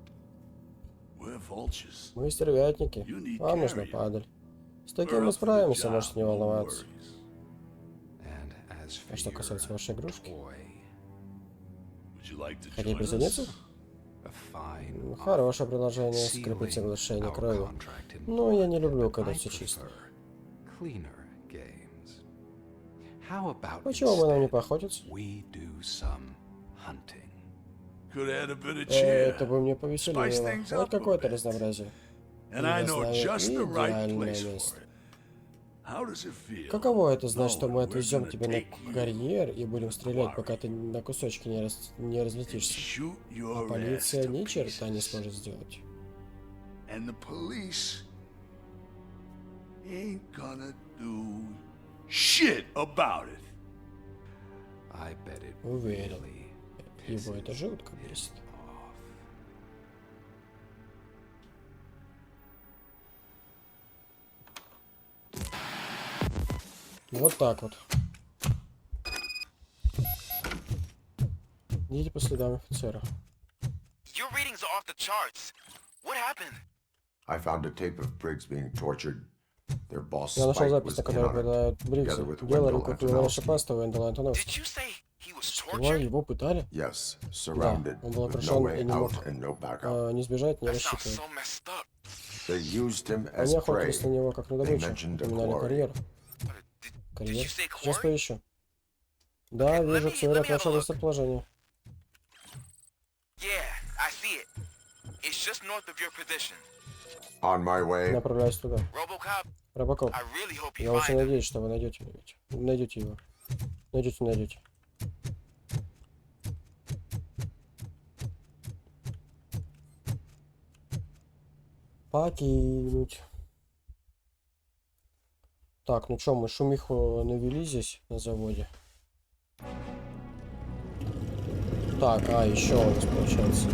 We're vultures. Мы стервятники. You need Вам нужна carrier. падаль. С We're таким мы up for the справимся, job, можете не no волноваться. worries. And as for А что your касается вашей игрушки, toy, Would you like to хотите join присоединиться? us? a fine Хорошее предложение, sealing скрепить соглашение our кровью. contract in Но я не blood, люблю, but когда I все чисто. prefer cleaner games. How about Почему бы нам не instead поохотиться? we do some hunting? Could add a bit of cheer. Это бы мне Spice повеселило. things Вот up a какое-то bit. разнообразие. And I Я know знаю just the right идеальное place место. for it. How does it feel? Каково это знать, что мы knowing we're отвезем gonna тебя на take you карьер и будем стрелять, quarry. пока ты на кусочки не and разлетишься? shoot А your ass полиция to ни черта не pieces. сможет сделать. And the police ain't gonna do shit about it. I bet it Уверен. really Его это жутко бесит. off. Вот так вот. Идите по следам офицера. Your readings are off the charts. What happened? I found a tape of Briggs being tortured. Their boss Я нашел Spike запись, was на in которой on it. продают Бригза. together with Дело Wendell рукопрямого Antonovsky. шипастого Вендела Антоновски. Did you say he was Что, tortured? его пытали? Yes, surrounded, он был with no окружен way и не мог out and no backup. не сбежать, не That sounds рассчитывая. so messed up. They used him as Они prey. охотились на него как на добычу. mentioned a Упоминали quarry. карьер. Did Карьер. you say Сейчас quarry? поищу. Да, Okay, вижу, let me цвет have ваше a look. местоположение. Yeah, I see it. It's just north of your position. On my way. Направляюсь туда. RoboCop, Робокоп. I really hope you Я очень find him. надеюсь, что вы найдете его. Найдете его. Найдете. Покинуть. Так, ну что, мы шумиху навели здесь на заводе. Так, еще у нас получается.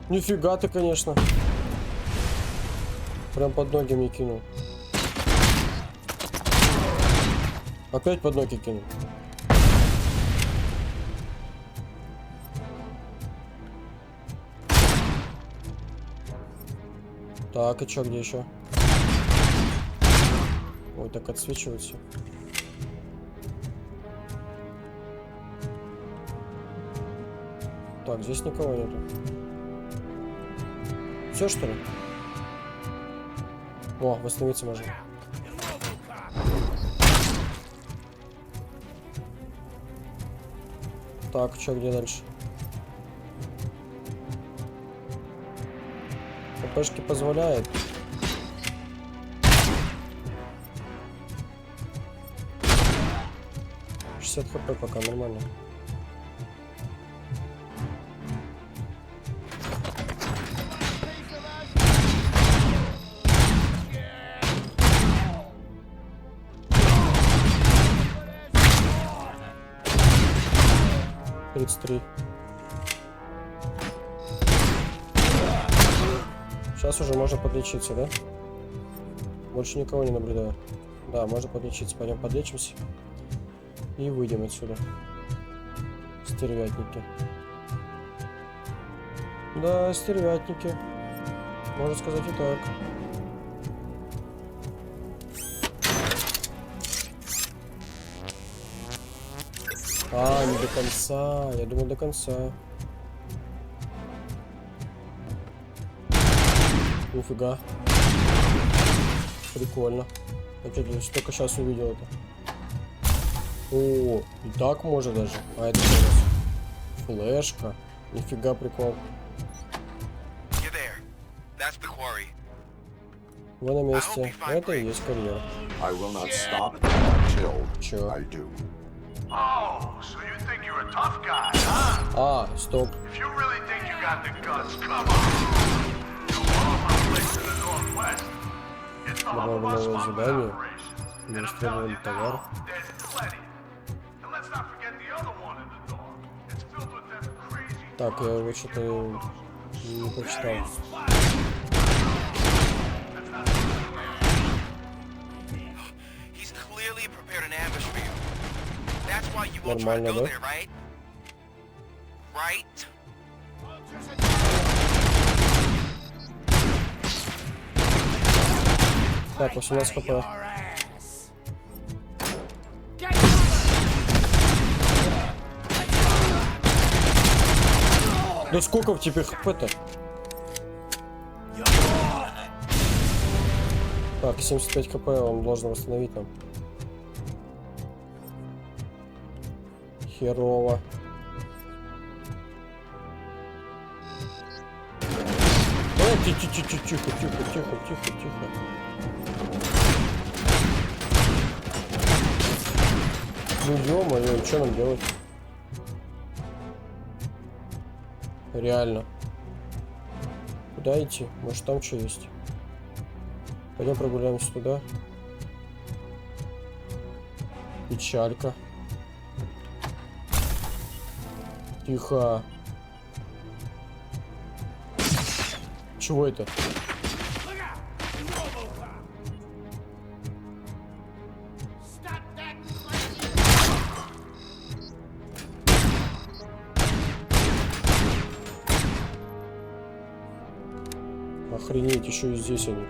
Нифига ты, конечно. Прям под ноги мне кинул. Опять под ноги кинул. Так, и чё, где еще? Ой, так отсвечивается. Так, здесь никого нету. Все, что ли? О, восстановиться можно. Так, что, где дальше? ХПшки позволяет. ХП пока нормально. Сейчас уже можно подлечиться, да? Больше никого не наблюдаю. Да, можно подлечиться. Пойдем подлечимся. И выйдем отсюда. Стервятники. Да, стервятники. Можно сказать и так. А, не до конца. Я думал, до конца. Нифига. Прикольно. Я только сейчас увидел это. О, и так можно даже. А это что у нас? Флешка. Нифига прикол. Вы на месте. Это и есть карьера. I will not stop until Чё? I do. Oh, so you think you're a tough guy, huh? А, стоп. If you really think you got the guts, come on. You'll follow my place to the northwest. It's the Добавим новое Hubba задание. operation. And I'm Администрируем telling you товар. now, there's plenty. And let's not forget the other one in the door. It's filled with them crazy Так, я его что-то не прочитал. He's clearly prepared an ambush for you. That's why you won't try to Нормально, go да? there, right? Right? Так, 18 хп. Да сколько в тебе хп-то? Так, 75 хп он должен восстановить нам. Херово. Тихо. Ну ё-моё, что нам делать? Реально. Куда идти? Может там что есть? Пойдем прогуляемся туда. Печалька. Тихо. Чего это? Охренеть, еще и здесь они.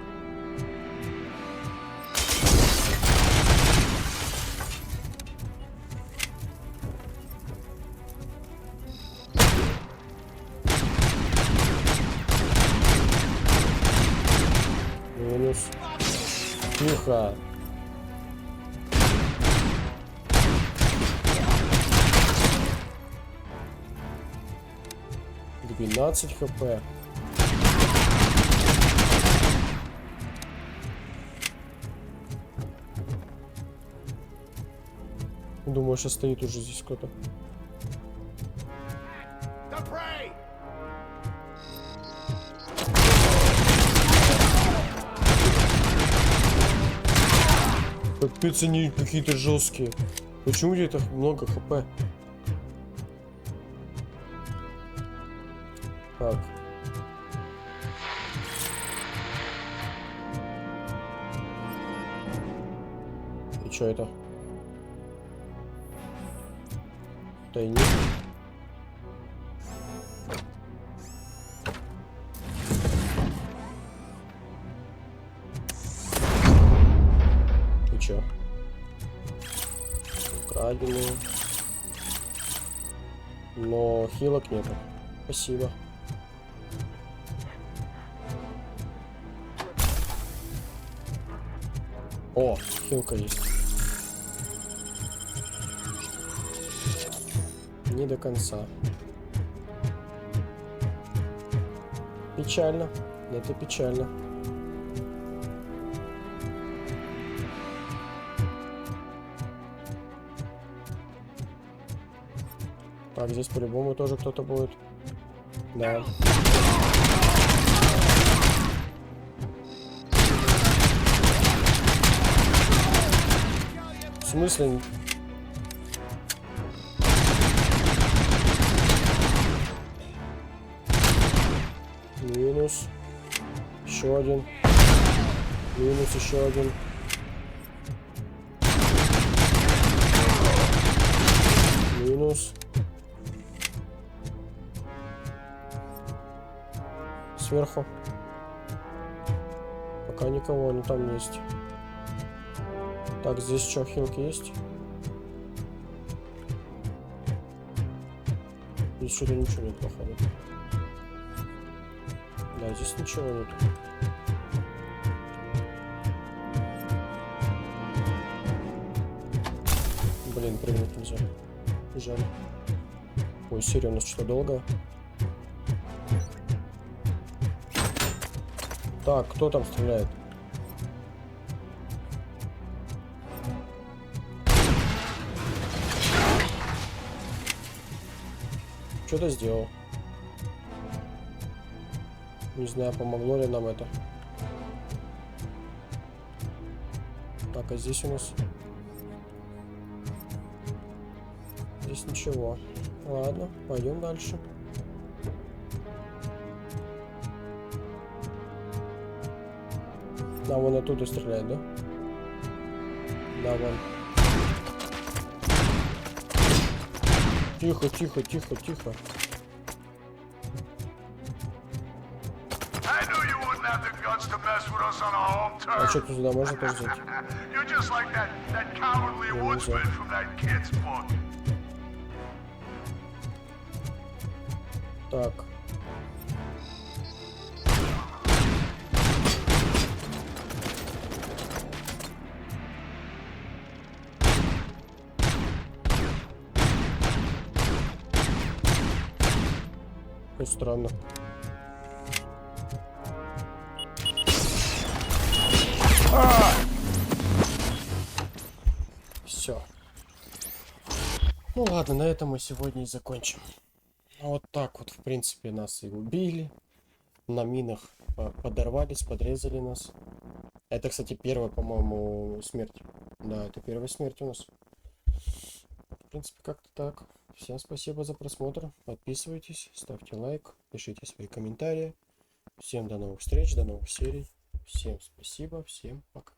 Минус. Тихо. Двенадцать хп. Думаю, что стоит уже здесь кто-то. Капец, они какие-то жесткие. Почему где-то много хп? Так. И что это? Тайник. И чё? Краденые. Но хилок нету. Спасибо. О, хилка есть. Не до конца. Печально. Это печально. Так, здесь по-любому тоже кто-то будет. Да. В смысле? Минус. Еще один. Минус, еще один. Минус. Сверху. Пока никого, но там есть. Так, здесь что, хилки есть? Здесь что-то ничего нет, походу. Да, здесь ничего нет. Блин, прыгнуть нельзя. Жаль. Ой, серия у нас что-то долго. Так, кто там стреляет? Что-то сделал. Не знаю, помогло ли нам это. Так, а здесь у нас... Здесь ничего. Ладно, пойдем дальше. А вон оттуда стреляет, да? Да, вон. Тихо, тихо, тихо, тихо. А что, туда можно тоже зайти? Нельзя. Так. Как странно. Все. Ну ладно, на этом мы сегодня и закончим. Вот так вот, в принципе, нас и убили. На минах подорвались, подрезали нас. Это, кстати, первая, по-моему, смерть. Да, это первая смерть у нас. В принципе, как-то так. Всем спасибо за просмотр. Подписывайтесь, ставьте лайк, пишите свои комментарии. Всем до новых встреч, до новых серий. Всем спасибо, всем пока.